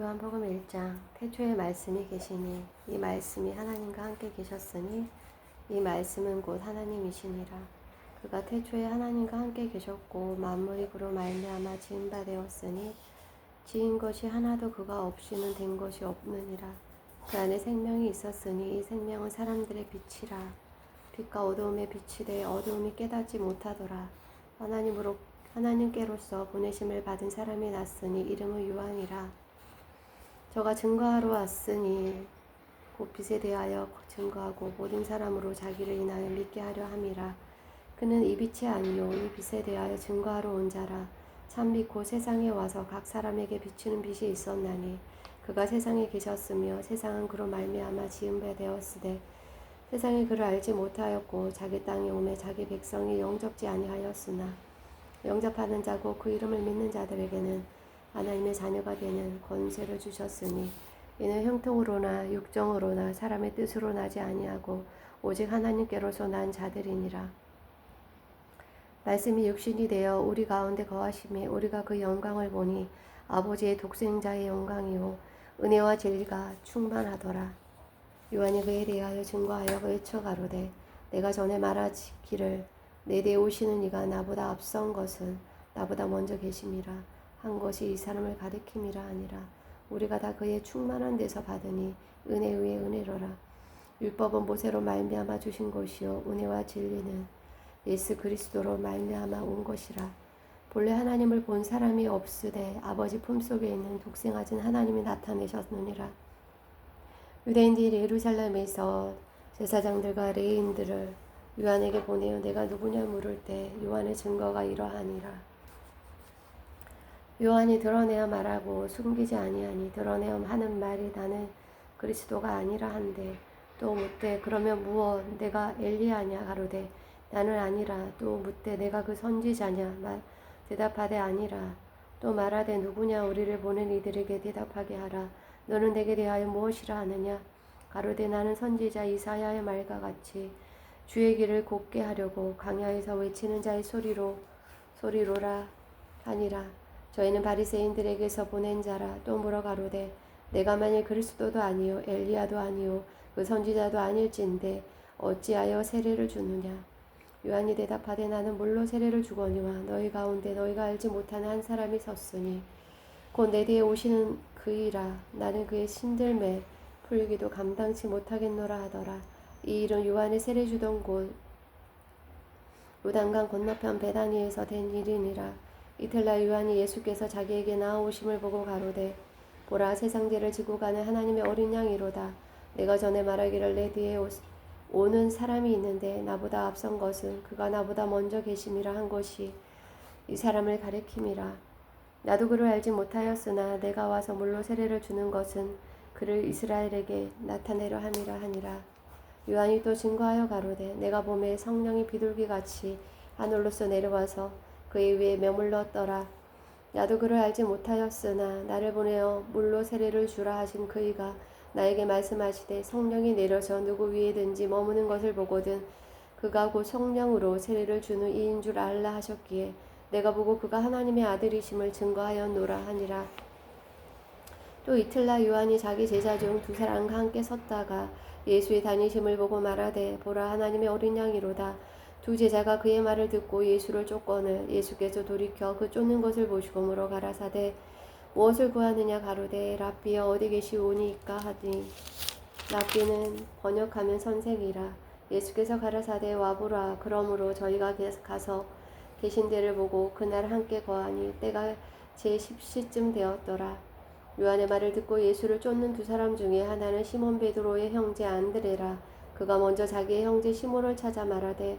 요한복음 1장. 태초에 말씀이 계시니 이 말씀이 하나님과 함께 계셨으니 이 말씀은 곧 하나님이시니라. 그가 태초에 하나님과 함께 계셨고 만물이 그로 말미암아 지은 바 되었으니 지은 것이 하나도 그가 없이는 된 것이 없느니라. 그 안에 생명이 있었으니 이 생명은 사람들의 빛이라. 빛과 어두움의 빛이 되 어두움이 깨닫지 못하더라. 하나님께로서 보내심을 받은 사람이 났으니 이름은 요한이라. 저가 증거하러 왔으니 곧 빛에 대하여 증거하고 모든 사람으로 자기를 인하여 믿게 하려 함이라. 그는 이 빛이 아니요 이 빛에 대하여 증거하러 온 자라. 참빛 곧 세상에 와서 각 사람에게 비추는 빛이 있었나니 그가 세상에 계셨으며 세상은 그로 말미암아 지은 바 되었으되 세상이 그를 알지 못하였고 자기 땅에 오매 자기 백성이 영접지 아니하였으나 영접하는 자고 그 이름을 믿는 자들에게는 하나님의 자녀가 되는 권세를 주셨으니 이는 형통으로나 육정으로나 사람의 뜻으로 나지 아니하고 오직 하나님께로서 난 자들이니라. 말씀이 육신이 되어 우리 가운데 거하심에 우리가 그 영광을 보니 아버지의 독생자의 영광이요 은혜와 진리가 충만하더라. 요한이 그에 대하여 증거하여 외쳐 가로되 내가 전에 말하기를 내 뒤에 오시는 이가 나보다 앞선 것은 나보다 먼저 계심이라 한 것이 이 사람을 가리킴이라 하니라. 우리가 다 그의 충만한 데서 받으니 은혜 위에 은혜로라. 율법은 모세로 말미암아 주신 것이요 은혜와 진리는 예수 그리스도로 말미암아 온 것이라. 본래 하나님을 본 사람이 없으되 아버지 품속에 있는 독생하신 하나님이 나타내셨느니라. 유대인들이 예루살렘에서 제사장들과 레위인들을 요한에게 보내어 내가 누구냐 물을 때 요한의 증거가 이러하니라. 요한이 드러내어 말하고 숨기지 아니하니 드러내어 하는 말이 나는 그리스도가 아니라 한데 또 묻되 그러면 무엇 내가 엘리야냐 가로되 나는 아니라 또 묻되 내가 그 선지자냐 대답하되 아니라 또 말하되 누구냐 우리를 보낸 이들에게 대답하게 하라. 너는 내게 대하여 무엇이라 하느냐 가로되 나는 선지자 이사야의 말과 같이 주의 길을 곱게 하려고 광야에서 외치는 자의 소리로라 하니라. 저희는 바리새인들에게서 보낸 자라. 또 물어 가로되 내가 만일 그리스도도 아니요 엘리야도 아니요 그 선지자도 아닐진데 어찌하여 세례를 주느냐. 요한이 대답하되 나는 물로 세례를 주거니와 너희 가운데 너희가 알지 못하는 한 사람이 섰으니 곧 내 뒤에 오시는 그이라. 나는 그의 신들매 풀기도 감당치 못하겠노라 하더라. 이 일은 요한이 세례 주던 곳 요단강 건너편 베다니에서 된 일이니라. 이틀날 요한이 예수께서 자기에게 나아오심을 보고 가로되 보라 세상죄를 지고 가는 하나님의 어린 양이로다. 내가 전에 말하기를 내 뒤에 오는 사람이 있는데 나보다 앞선 것은 그가 나보다 먼저 계심이라 한 것이 이 사람을 가리킴이라. 나도 그를 알지 못하였으나 내가 와서 물로 세례를 주는 것은 그를 이스라엘에게 나타내려 함이라 하니라. 요한이 또 증거하여 가로되 내가 보매 성령이 비둘기같이 하늘로서 내려와서 그의 위에 머물렀더라. 나도 그를 알지 못하였으나 나를 보내어 물로 세례를 주라 하신 그이가 나에게 말씀하시되 성령이 내려서 누구 위에든지 머무는 것을 보거든 그가 곧 성령으로 세례를 주는 이인 줄 알라 하셨기에 내가 보고 그가 하나님의 아들이심을 증거하였노라 하니라. 또 이틀날 요한이 자기 제자 중 두 사람과 함께 섰다가 예수의 다니심을 보고 말하되 보라 하나님의 어린 양이로다. 두 제자가 그의 말을 듣고 예수를 쫓거늘 예수께서 돌이켜 그 쫓는 것을 보시고 물어 가라사대 무엇을 구하느냐 가로되 랍비여 어디 계시오니이까 하니 랍비는 번역하면 선생이라. 예수께서 가라사대 와보라. 그러므로 저희가 가서 계신 데를 보고 그날 함께 거하니 때가 제10시쯤 되었더라. 요한의 말을 듣고 예수를 쫓는 두 사람 중에 하나는 시몬 베드로의 형제 안드레라. 그가 먼저 자기의 형제 시몬을 찾아 말하되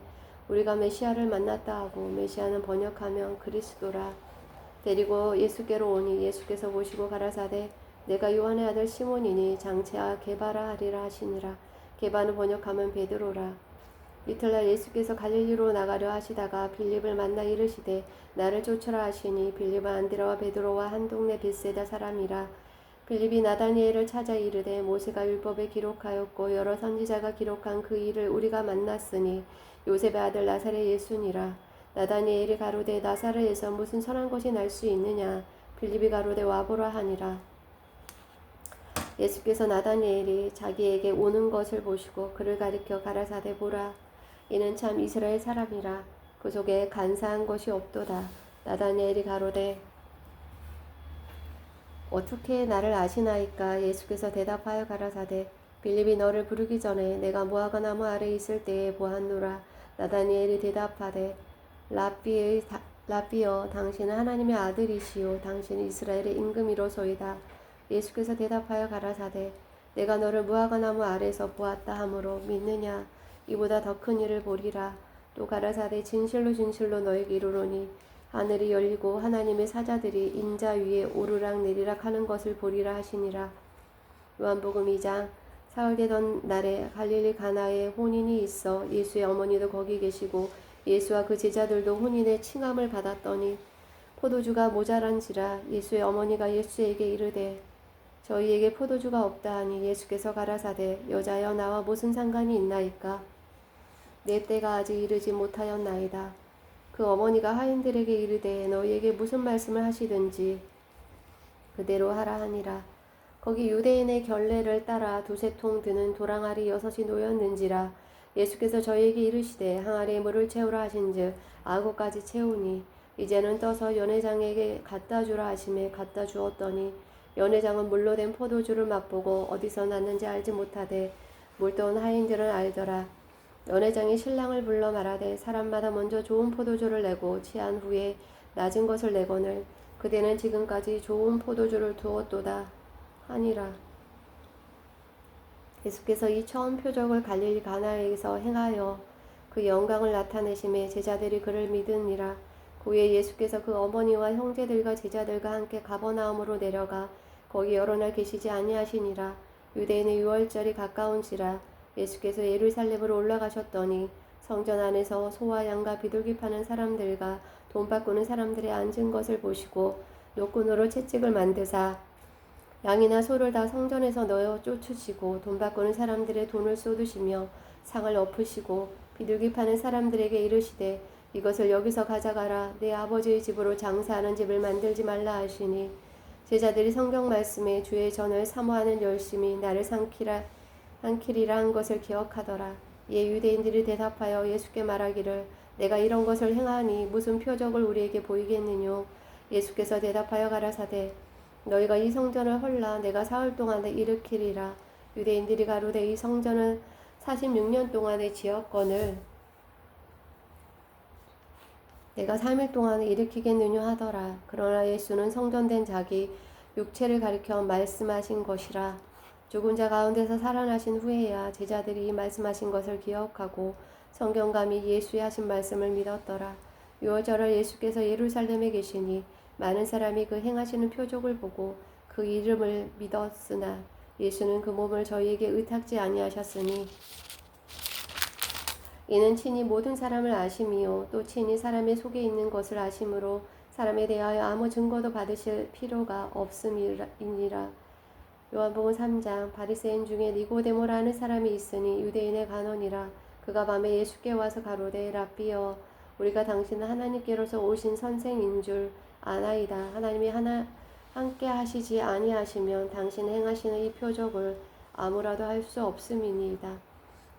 우리가 메시아를 만났다 하고 메시아는 번역하면 그리스도라. 데리고 예수께로 오니 예수께서 보시고 가라사대 내가 요한의 아들 시몬이니 장차 게바라 하리라 하시니라. 게바는 번역하면 베드로라. 이틀날 예수께서 갈릴리로 나가려 하시다가 빌립을 만나 이르시되 나를 쫓으라 하시니 빌립은 안드레와 베드로와 한 동네 벳세다 사람이라. 빌립이 나다니엘을 찾아 이르되 모세가 율법에 기록하였고 여러 선지자가 기록한 그 일을 우리가 만났으니 요셉의 아들 나사렛 예수니라. 나다니엘이 가로되 나사렛에서 무슨 선한 것이 날 수 있느냐. 빌립이 가로되 와보라 하니라. 예수께서 나다니엘이 자기에게 오는 것을 보시고 그를 가리켜 가라사대 보라, 이는 참 이스라엘 사람이라. 그 속에 간사한 것이 없도다. 나다니엘이 가로되 어떻게 나를 아시나이까? 예수께서 대답하여 가라사대 빌립이 너를 부르기 전에 내가 무화과 나무 아래 있을 때에 보았노라. 나다니엘이 대답하되 랍비여, 당신은 하나님의 아들이시요 당신은 이스라엘의 임금이로소이다. 예수께서 대답하여 가라사대 내가 너를 무화과 나무 아래서 보았다 하므로 믿느냐? 이보다 더 큰 일을 보리라. 또 가라사대 진실로 진실로 너에게 이르노니 하늘이 열리고 하나님의 사자들이 인자 위에 오르락 내리락 하는 것을 보리라 하시니라. 요한복음 2장. 사흘되던 날에 갈릴리 가나에 혼인이 있어 예수의 어머니도 거기 계시고 예수와 그 제자들도 혼인의 칭함을 받았더니 포도주가 모자란지라. 예수의 어머니가 예수에게 이르되 저희에게 포도주가 없다 하니 예수께서 가라사대 여자여, 나와 무슨 상관이 있나이까? 내 때가 아직 이르지 못하였나이다. 그 어머니가 하인들에게 이르되 너희에게 무슨 말씀을 하시든지 그대로 하라 하니라. 거기 유대인의 결례를 따라 두세 통 드는 도랑알이 6이 놓였는지라. 예수께서 저희에게 이르시되 항아리에 물을 채우라 하신즉 9가지 채우니 이제는 떠서 연회장에게 갖다 주라 하심에 갖다 주었더니 연회장은 물로 된 포도주를 맛보고 어디서 났는지 알지 못하되 물떠온 하인들은 알더라. 연회장이 신랑을 불러 말하되 사람마다 먼저 좋은 포도주를 내고 취한 후에 낮은 것을 내거늘 그대는 지금까지 좋은 포도주를 두었도다 하니라. 예수께서 이 처음 표적을 갈릴리 가나에서 행하여 그 영광을 나타내심에 제자들이 그를 믿으니라. 그 후에 예수께서 그 어머니와 형제들과 제자들과 함께 가버나움으로 내려가 거기 여러 날 계시지 아니하시니라. 유대인의 유월절이 가까운지라. 예수께서 예루살렘으로 올라가셨더니 성전 안에서 소와 양과 비둘기 파는 사람들과 돈 바꾸는 사람들이 앉은 것을 보시고 노끈으로 채찍을 만드사 양이나 소를 다 성전에서 넣어 쫓으시고 돈 바꾸는 사람들의 돈을 쏟으시며 상을 엎으시고 비둘기 파는 사람들에게 이르시되 이것을 여기서 가져가라. 내 아버지의 집으로 장사하는 집을 만들지 말라 하시니 제자들이 성경 말씀에 주의 전을 사모하는 열심이 나를 삼키리라 한 것을 기억하더라. 이에 유대인들이 대답하여 예수께 말하기를 내가 이런 것을 행하니 무슨 표적을 우리에게 보이겠느뇨? 예수께서 대답하여 가라사대 너희가 이 성전을 헐라 내가 사흘 동안에 일으키리라. 유대인들이 가로되 이 성전은 46년 동안에 지었거늘 내가 3일 동안에 일으키겠느냐 하더라. 그러나 예수는 성전된 자기 육체를 가리켜 말씀하신 것이라. 죽은 자 가운데서 살아나신 후에야 제자들이 이 말씀하신 것을 기억하고 성경감이 예수의 하신 말씀을 믿었더라. 유월절에 예수께서 예루살렘에 계시니 많은 사람이 그 행하시는 표적을 보고 그 이름을 믿었으나 예수는 그 몸을 저희에게 의탁지 아니하셨으니 이는 친히 모든 사람을 아심이요 또 친히 사람의 속에 있는 것을 아심으로 사람에 대하여 아무 증거도 받으실 필요가 없음이니라. 요한복음 3장. 바리새인 중에 니고데모라는 사람이 있으니 유대인의 간원이라. 그가 밤에 예수께 와서 가로되 랍비여, 우리가 당신은 하나님께로서 오신 선생인 줄 아나이다. 하나님이 함께 하시지 아니하시면 당신 행하시는 이 표적을 아무라도 할 수 없음이니이다.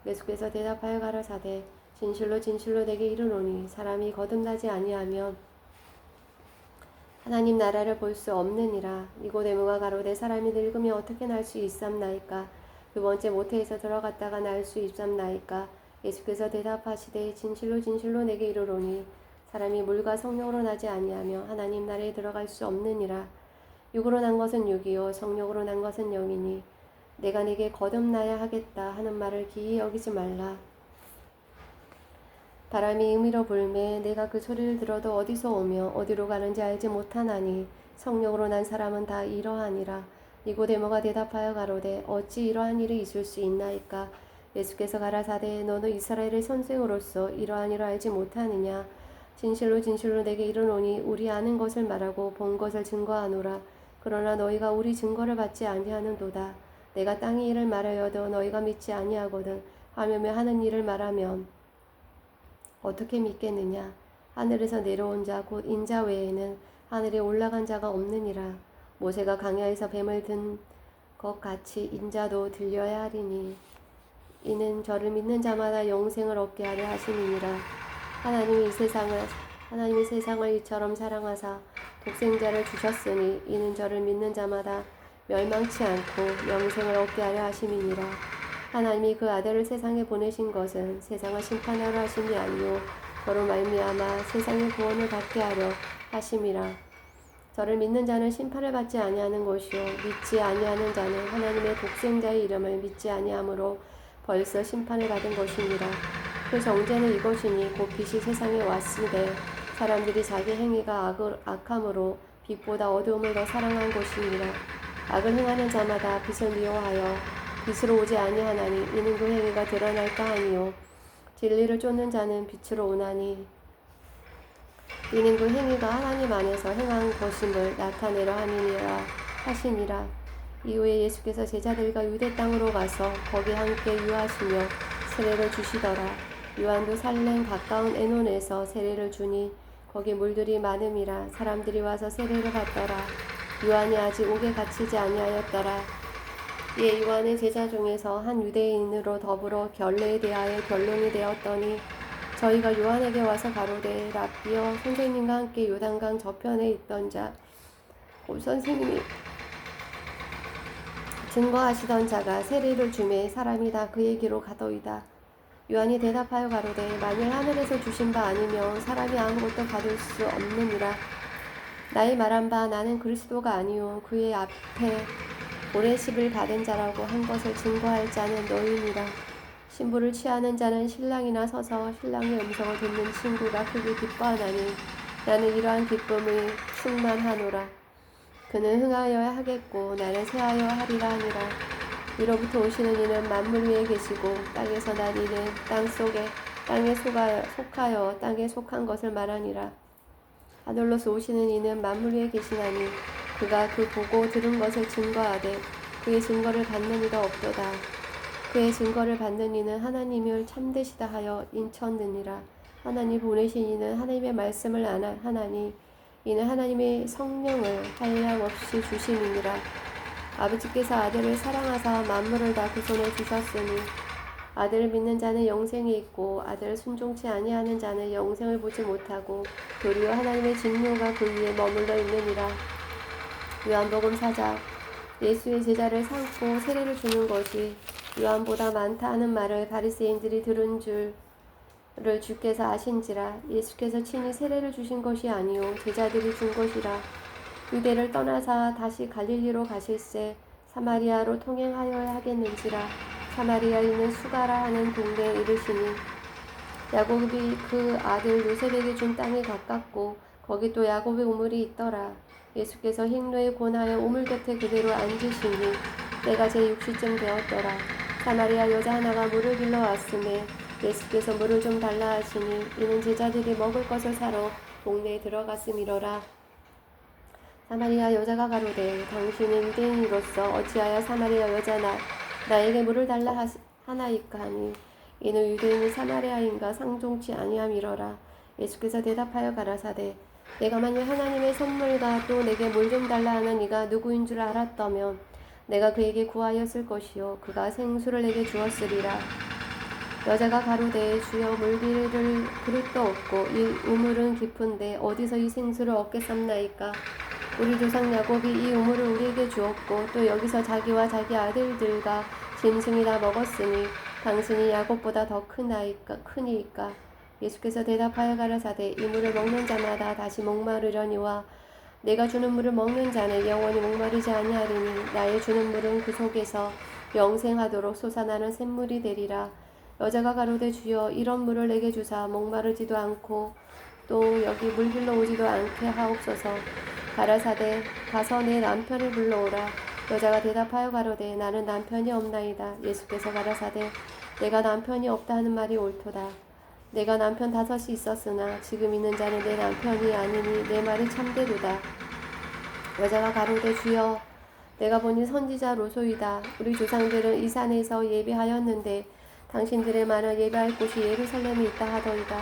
예수께서 대답하여 가라사대 진실로 진실로 내게 이르노니 사람이 거듭나지 아니하면 하나님 나라를 볼 수 없느니라. 니고데모가 가로되 사람이 늙으면 어떻게 날 수 있삼나이까? 두 번째 모태에서 들어갔다가 날 수 있삼나이까? 예수께서 대답하시되 진실로 진실로 내게 이르노니 사람이 물과 성령으로 나지 아니하며 하나님 나라에 들어갈 수 없느니라. 육으로 난 것은 육이요 성령으로 난 것은 영이니 내가 네게 거듭나야 하겠다 하는 말을 기이 여기지 말라. 바람이 임의로 불매 내가 그 소리를 들어도 어디서 오며 어디로 가는지 알지 못하나니 성령으로 난 사람은 다 이러하니라. 니고데모가 대답하여 가로되 어찌 이러한 일이 있을 수 있나이까? 예수께서 가라사대 너는 이스라엘의 선생으로서 이러한 일을 알지 못하느냐? 진실로 진실로 내게 이르노니 우리 아는 것을 말하고 본 것을 증거하노라. 그러나 너희가 우리 증거를 받지 아니하는도다. 내가 땅의 일을 말하여도 너희가 믿지 아니하거든. 하물며 하는 일을 말하면 어떻게 믿겠느냐? 하늘에서 내려온 자 곧 인자 외에는 하늘에 올라간 자가 없느니라. 모세가 광야에서 뱀을 든 것 같이 인자도 들려야 하리니 이는 저를 믿는 자마다 영생을 얻게 하려 하심이니라. 하나님이 세상을 이처럼 사랑하사 독생자를 주셨으니 이는 저를 믿는 자마다 멸망치 않고 영생을 얻게 하려 하심이니라. 하나님이 그 아들을 세상에 보내신 것은 세상을 심판하려 하심이 아니요 저로 말미암아 세상의 구원을 받게 하려 하심이라. 저를 믿는 자는 심판을 받지 아니하는 것이요 믿지 아니하는 자는 하나님의 독생자의 이름을 믿지 아니하므로 벌써 심판을 받은 것이니라. 그 정죄는 이것이니 곧 빛이 세상에 왔으되 사람들이 자기 행위가 악함으로 빛보다 어두움을 더 사랑한 것이니라. 악을 행하는 자마다 빛을 미워하여 빛으로 오지 아니하나니 이는 그 행위가 드러날까 하니요 진리를 쫓는 자는 빛으로 오나니 이는 그 행위가 하나님 안에서 행한 것임을 나타내려 함이니라 하시니라. 이후에 예수께서 제자들과 유대 땅으로 가서 거기 함께 유하시며 세례를 주시더라. 요한도 살렘 가까운 에논에서 세례를 주니 거기 물들이 많음이라 사람들이 와서 세례를 받더라. 요한이 아직 옥에 갇히지 아니하였더라. 이에 요한의 제자 중에서 한 유대인으로 더불어 결례에 대하여 변론이 되었더니 저희가 요한에게 와서 가로되 랍비여 선생님과 함께 요단강 저편에 있던 자 곧 선생님이 증거하시던 자가 세례를 주매 사람이 다 그에게로 가더이다. 요한이 대답하여 가로되 만일 하늘에서 주신 바 아니면 사람이 아무것도 받을 수 없느니라. 나의 말한 바 나는 그리스도가 아니요 그의 앞에 오래십을 받은 자라고 한 것을 증거할 자는 너희니라. 신부를 취하는 자는 신랑이나 서서 신랑의 음성을 듣는 친구가 크게 기뻐하나니 나는 이러한 기쁨이 충만하노라. 그는 흥하여야 하겠고 나는 쇠하여 하리라 하니라. 위로부터 오시는 이는 만물 위에 계시고 땅에서 난 이는 땅에 속하여 땅에 속한 것을 말하니라. 하늘로서 오시는 이는 만물 위에 계시나니 그가 그 보고 들은 것을 증거하되 그의 증거를 받는 이가 없도다. 그의 증거를 받는 이는 하나님을 참되시다 하여 인쳤느니라. 하나님 보내신 이는 하나님의 말씀을 하나니 이는 하나님의 성령을 한량없이 주심이니라. 아버지께서 아들을 사랑하사 만물을 다 그 손에 주셨으니 아들을 믿는 자는 영생이 있고 아들을 순종치 아니하는 자는 영생을 보지 못하고 도리어 하나님의 진노가 그 위에 머물러 있느니라. 요한복음 4장. 예수의 제자를 삼고 세례를 주는 것이 요한보다 많다 하는 말을 바리새인들이 들은 줄을 주께서 아신지라. 예수께서 친히 세례를 주신 것이 아니요 제자들이 준 것이라. 유대를 떠나사 다시 갈릴리로 가실새 사마리아로 통행하여야 하겠는지라. 사마리아에 있는 수가라 하는 동네에 이르시니 야곱이 그 아들 요셉에게 준 땅이 가깝고 거기 또 야곱의 우물이 있더라. 예수께서 행로에 권하여 우물 곁에 그대로 앉으시니 때가 제6시쯤 되었더라. 사마리아 여자 하나가 물을 길러 왔으매 예수께서 물을 좀 달라 하시니 이는 제자들이 먹을 것을 사러 동네에 들어갔음이로라. 사마리아 여자가 가로되 당신은 유대인으로서 어찌하여 사마리아 여자 나에게 물을 달라 하나이까 하니 이는 유대인이 사마리아인과 상종치 아니함이로라. 예수께서 대답하여 가라사대 내가 만일 하나님의 선물과 또 내게 물 좀 달라 하는 이가 누구인 줄 알았다면 내가 그에게 구하였을 것이요 그가 생수를 내게 주었으리라. 여자가 가로되 주여 물기를 그릇도 없고 이 우물은 깊은데 어디서 이 생수를 얻겠삼나이까. 우리 조상 야곱이 이 우물을 우리에게 주었고 또 여기서 자기와 자기 아들들과 짐승이 다 먹었으니 당신이 야곱보다 더 크니이까. 예수께서 대답하여 가라사대 이 물을 먹는 자마다 다시 목마르려니와 내가 주는 물을 먹는 자는 영원히 목마르지 아니하리니 나의 주는 물은 그 속에서 영생하도록 솟아나는 샘물이 되리라. 여자가 가로되 주여 이런 물을 내게 주사 목마르지도 않고 또 여기 물 길러 오지도 않게 하옵소서. 가라사대 가서 내 남편을 불러오라. 여자가 대답하여 가로되 나는 남편이 없나이다. 예수께서 가라사대 내가 남편이 없다 하는 말이 옳도다. 내가 남편 5이 있었으나 지금 있는 자는 내 남편이 아니니 내 말이 참되도다. 여자가 가로되 주여 내가 보니 선지자 로소이다. 우리 조상들은 이 산에서 예배하였는데 당신들의 말은 예배할 곳이 예루살렘에 있다 하더이다.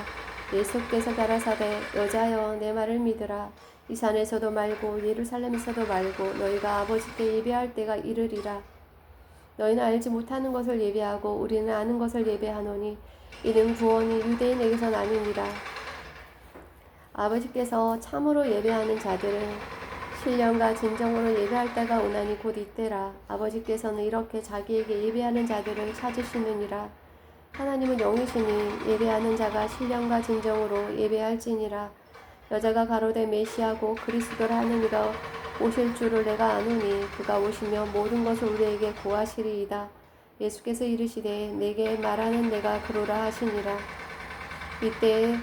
예수께서 가라사대 여자여 내 말을 믿으라. 이 산에서도 말고 예루살렘에서도 말고 너희가 아버지께 예배할 때가 이르리라. 너희는 알지 못하는 것을 예배하고 우리는 아는 것을 예배하노니 이는 구원이 유대인에게서 나뉘니라. 아버지께서 참으로 예배하는 자들은 신령과 진정으로 예배할 때가 오나니 곧 이때라. 아버지께서는 이렇게 자기에게 예배하는 자들을 찾으시느니라. 하나님은 영이시니 예배하는 자가 신령과 진정으로 예배할지니라. 여자가 가로되 메시아고 그리스도라 하는 이가 오실 줄을 내가 아노니 그가 오시면 모든 것을 우리에게 고하시리이다. 예수께서 이르시되 내게 말하는 내가 그로라 하시니라. 이때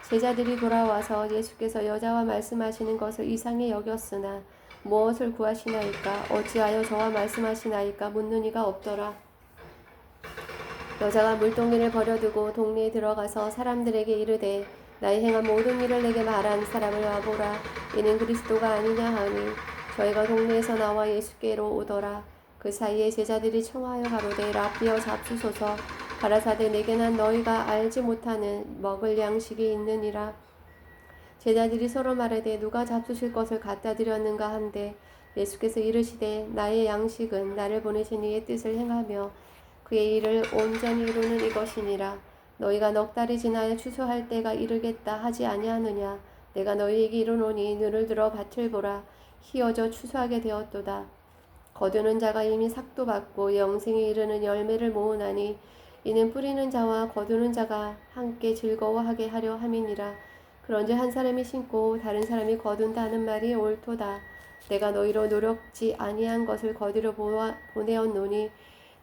제자들이 돌아와서 예수께서 여자와 말씀하시는 것을 이상히 여겼으나 무엇을 구하시나이까 어찌하여 저와 말씀하시나이까 묻는 이가 없더라. 여자가 물동이를 버려두고 동네에 들어가서 사람들에게 이르되 나의 행한 모든 일을 내게 말한 사람을 와보라. 이는 그리스도가 아니냐 하니 저희가 동네에서 나와 예수께로 오더라. 그 사이에 제자들이 청하여 가로되 라비여 잡수소서. 가라사대 내게는 너희가 알지 못하는 먹을 양식이 있느니라. 제자들이 서로 말하되 누가 잡수실 것을 갖다 드렸는가 한데 예수께서 이르시되 나의 양식은 나를 보내신 이의 뜻을 행하며 그의 일을 온전히 이루는 이것이니라. 너희가 넉 달이 지나야 추수할 때가 이르겠다 하지 아니하느냐. 내가 너희에게 이르노니 눈을 들어 밭을 보라. 희어져 추수하게 되었도다. 거두는 자가 이미 삭도 받고 영생에 이르는 열매를 모으나니 이는 뿌리는 자와 거두는 자가 함께 즐거워하게 하려 함이니라. 그런즉 한 사람이 심고 다른 사람이 거둔다 하는 말이 옳도다. 내가 너희로 노력지 아니한 것을 거두려 보내었노니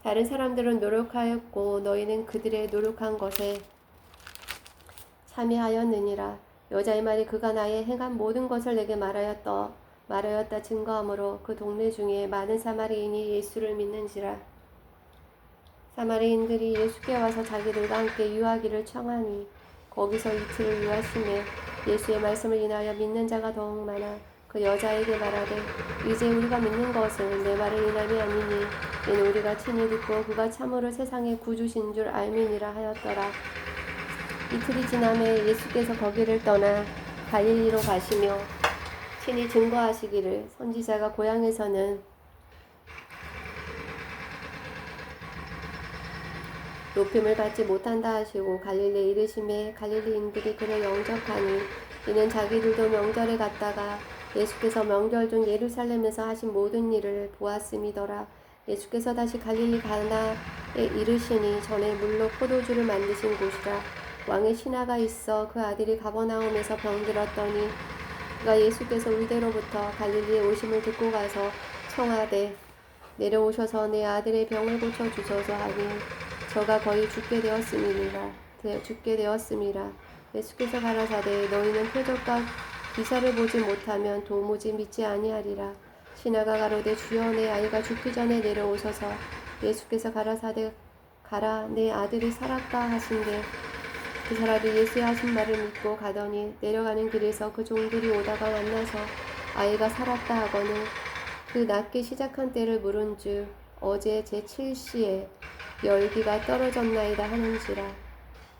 다른 사람들은 노력하였고 너희는 그들의 노력한 것에 참여하였느니라. 여자의 말이 그가 나의 행한 모든 것을 내게 말하였다 증거하므로 그 동네 중에 많은 사마리인이 예수를 믿는지라. 사마리인들이 예수께 와서 자기들과 함께 유하기를 청하니 거기서 이틀을 유하심에 예수의 말씀을 인하여 믿는 자가 더욱 많아 그 여자에게 말하되 이제 우리가 믿는 것은 내 말을 인함이 아니니 이는 우리가 친히 듣고 그가 참으로 세상의 구주신 줄 알미니라 하였더라. 이틀이 지남에 예수께서 거기를 떠나 갈릴리로 가시며 친히 증거하시기를 선지자가 고향에서는 높임을 받지 못한다 하시고 갈릴리에 이르심에 갈릴리인들이 그를 영접하니 이는 자기들도 명절에 갔다가 예수께서 명절 중 예루살렘에서 하신 모든 일을 보았음이더라. 예수께서 다시 갈릴리 가나에 이르시니 전에 물로 포도주를 만드신 곳이라. 왕의 신하가 있어 그 아들이 가버나움에서 병들었더니 그가 예수께서 의대로부터 갈릴리에 오심을 듣고 가서 청하되 내려오셔서 내 아들의 병을 고쳐주소서 하니 저가 거의 죽게 되었음이라. 예수께서 가라사대 너희는 표적과 기사를 보지 못하면 도무지 믿지 아니하리라. 신하가 가로되 주여 내 아이가 죽기 전에 내려오셔서 예수께서 가라사대 가라 내 아들이 살았다 하신대 그 사람이 예수의 하신 말을 믿고 가더니 내려가는 길에서 그 종들이 오다가 만나서 아이가 살았다 하거늘 그 낫기 시작한 때를 물은즉 어제 제7시에 열기가 떨어졌나이다 하는지라.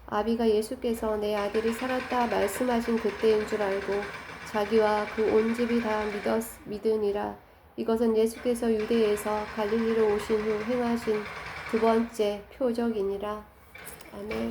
아비가 예수께서 내 아들이 살았다 말씀하신 그때인 줄 알고 자기와 그 온 집이 다 믿으니라. 이것은 예수께서 유대에서 갈릴리로 오신 후 행하신 두 번째 표적이니라. 아멘.